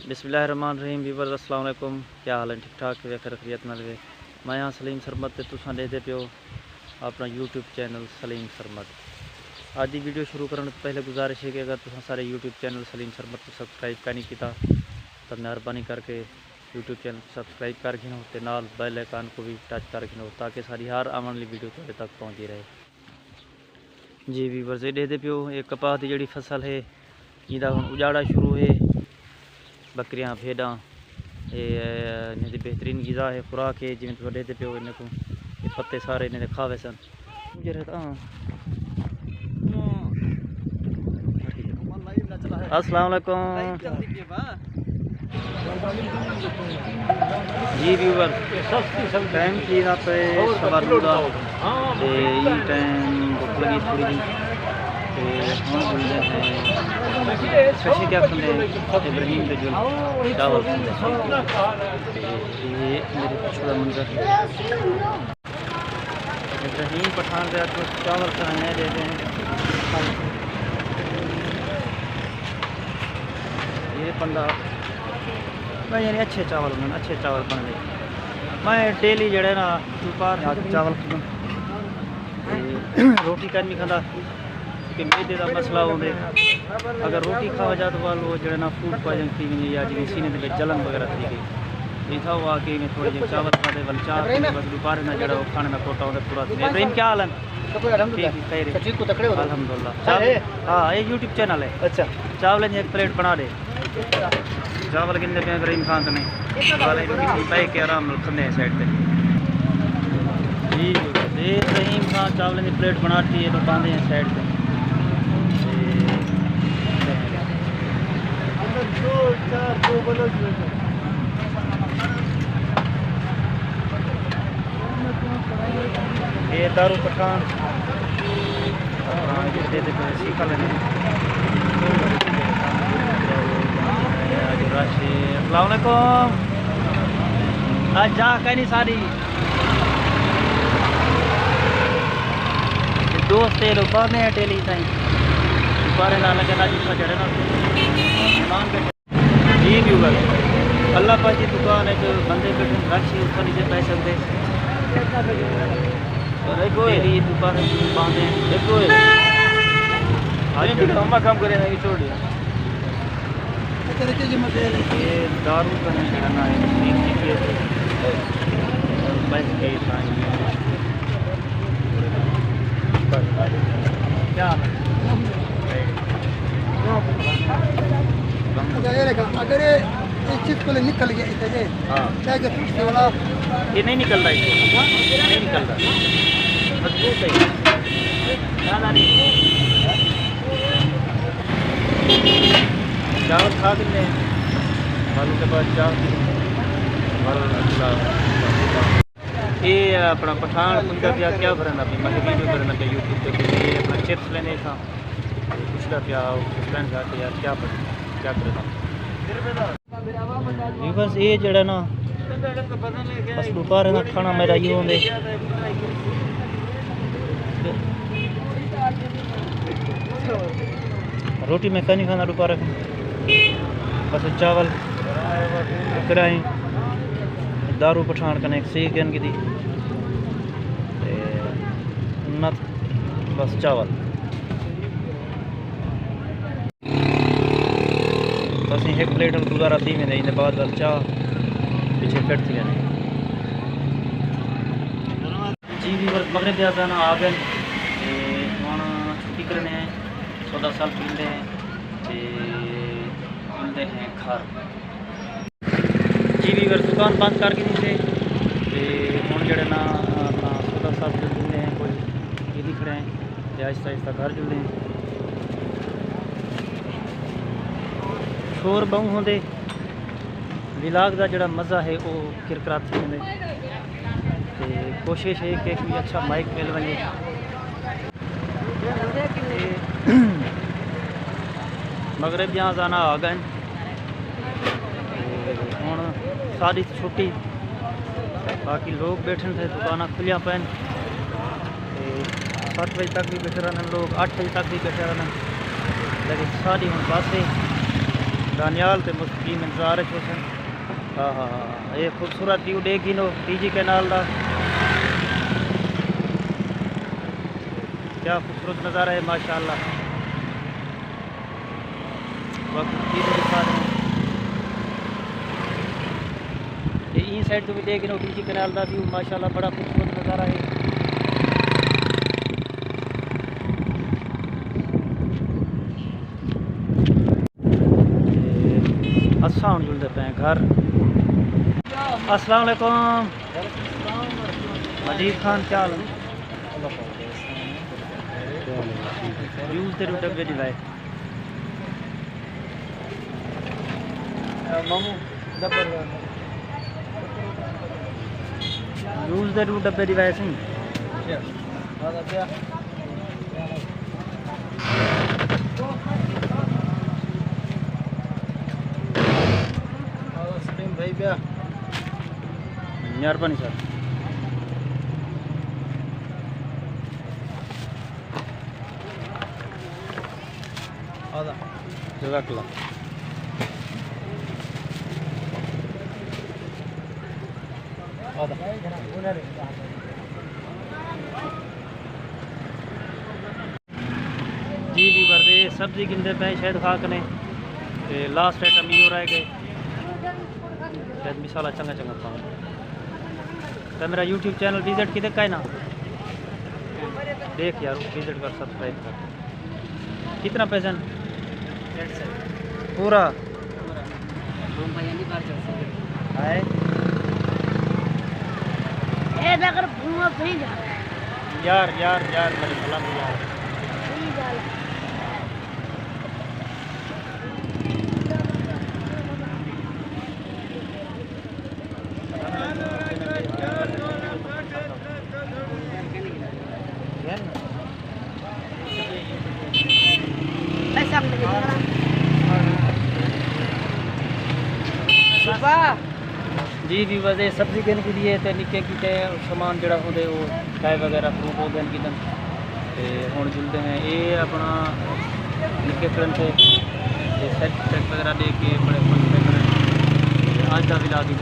बिस्मिल्लाहिर्रहमानिर्रहीम व्यूअर्स अस्सलाम वालेकुम। क्या हाल है? ठीक ठाक वे खैरियत नाल वे। मैं हाँ सलीम सरमद ते तुसां देखदे पियो अपना यूट्यूब चैनल सलीम सरमद। आज की वीडियो शुरू करने तो पहले गुजारिश है कि अगर तुसां सारे यूट्यूब चैनल सलीम सरमद को सब्सक्राइब का नहीं किया तो मेहरबानी करके यूट्यूब चैनल सब्सक्राइब कर गिनो ते नाल बेल आइकन को भी टच कर गिनो ताकि सारी हर आने वाली वीडियो तुहाडे तक पहुँचती रहे। जी व्यूअर्स ये देखदे पियो ये कपास की जिहड़ी फसल है जिहदा हुण उजाड़ा शुरू है। बकरियां भेड़ा ये बेहतरीन गिज़ा है खुराक है जिमें तुम देखते पे इन्हें को ये पत्ते सारे इन्हें खावे सन मुझे रहता। अस्सलाम वालेकुम जी व्यूअर टाइम की ना पे सवा दूदा ये टाइम भूख लगी थोड़ी जी हम बोलते हैं स्पेशल क्या खाते हैं इब्राहिम के जो चावल खाते हैं। ये मेरे पिछड़ा मंजर है इब्राहिम पठान के तो चावल खाने देते हैं। ये बंदा मैं यानी अच्छे चावल बन गए। मैं डेली जड़े ना दोपहर चावल रोटी का नहीं खाता कि मैदे का मसला होंगे। अगर रोटी खावा जाए तो वो जो ना फूड पॉइजन थी गई या जिम्मे सीने के जलन वगैरह थी गई नहीं था वो आके में थोड़े जो चावल खाते वाल चाह बस दोपहर में जो खाने का कोटा होता पूरा दिन। इब्राहिम क्या हाल है? अल्हम्दुलिल्लाह। हाँ ये यूट्यूब चैनल है। अच्छा चावल एक प्लेट बना दे चावल कितने पे इब्राहिम खान तो नहीं पै के आराम खाने साइड पे जी इब्राहिम खान चावल की प्लेट बनाती है तो बांधे हैं साइड पे। ये दारू पठान सीखा लेने अस्सलाम वालेकुम। आज जा कहीं सारी दोस्त है लोग बांधे हैं टेली ताई बारे ना लगे ना जिसमें चढ़े ना जी व्यूअर अल्लाह पाक की दुकान है जो बंदे बैठे रखी ऊपर नीचे पै सकते डेली दुकान बांधे देखो लंबा काम करे ना छोड़ दिया ये दारू का नहीं करना है बस के क्या अगर इस चीज को निकल गया इतने क्या फिर वाला ये नहीं निकल रहा है नहीं निकल रहा मजबूत है चावल खा भी मालूम के बाद चावल ये अपना पठान उनका क्या भरना भी मैं वीडियो करना पे यूट्यूब पे ये अपना चिप्स लेने था कुछ का क्या फ्रेंड जाके यार क्या करना बस ये जड़ा ना बस दोपहर का खाना मेरा ये होंगे रोटी में नहीं खाना दोपहर बस चावल कराई दारू पठान कने सी कन की बस चावल बस एक प्लेट गुजारा थी मैंने इन बाद चाह पीछे फिट थी जी भी मगरब जाता ना आ गए हम छुट्टी करने हैं 14 साल पीते हैं मिलते हैं घर जी भी दुकान बंद करके नहीं थे हम जड़े ना अपना 14 साल से जुड़े हैं कोई ये दिख रहे हैं आहिस्ता आहिस्ता घर जुड़े हैं शोर बहु होंगे विलाग का जड़ा मज़ा है वो किरकरात होंगे कोशिश है कि कोई अच्छा माइक मिल वजे मगरब यहाँ जाना आ गए हूँ सारी छुट्टी बाकी लोग बैठे थे दुकाना खुलिया पैन 7 बजे तक भी बैठे रहने लोग 8 बजे तक भी बैठे रहने लेकिन सारी हूँ पासे दानियाल ते मुस्तकीम इंतजार हुसन। हाँ हाँ हाँ, ये खूबसूरत व्यू देगी नो टीजी कैनाल का। क्या खूबसूरत नज़ारा है माशाल्लाह। ये साइड तो भी देख लो टीजी कैनाल का व्यू माशाल्लाह बड़ा खूबसूरत नज़ारा है। असा हम जुलते पे घर। अस्सलाम वालेकुम मजीद खान, क्या हाल है? यूज दे डब्बे दी भाई यूज दे डब्बे दी भाई सिंह मेहरबानी सर। जज़ाकल्लाह। जी भी बरदे सब्जी गिनते पे शायद खाकने लास्ट आइटम ये रह गए शायद मिसाला चंगा चंगा खाऊँ। तो मेरा यूट्यूब चैनल विजिट की देखा है ना, देख यार विजिट कर सब्सक्राइब कर। कितना पैसा पूरा है? यार यार यार मेरे सलाम यार। जी भी वजह सब्जी गिन के लिए तो निके किटे सामान जड़ा होंगे वो चाय वगैरह फ्रूट हो गए गिन हूँ जुलते हैं ये अपना निके करन से सेट वगैरह दे के बड़े खुश आज का भी ला दी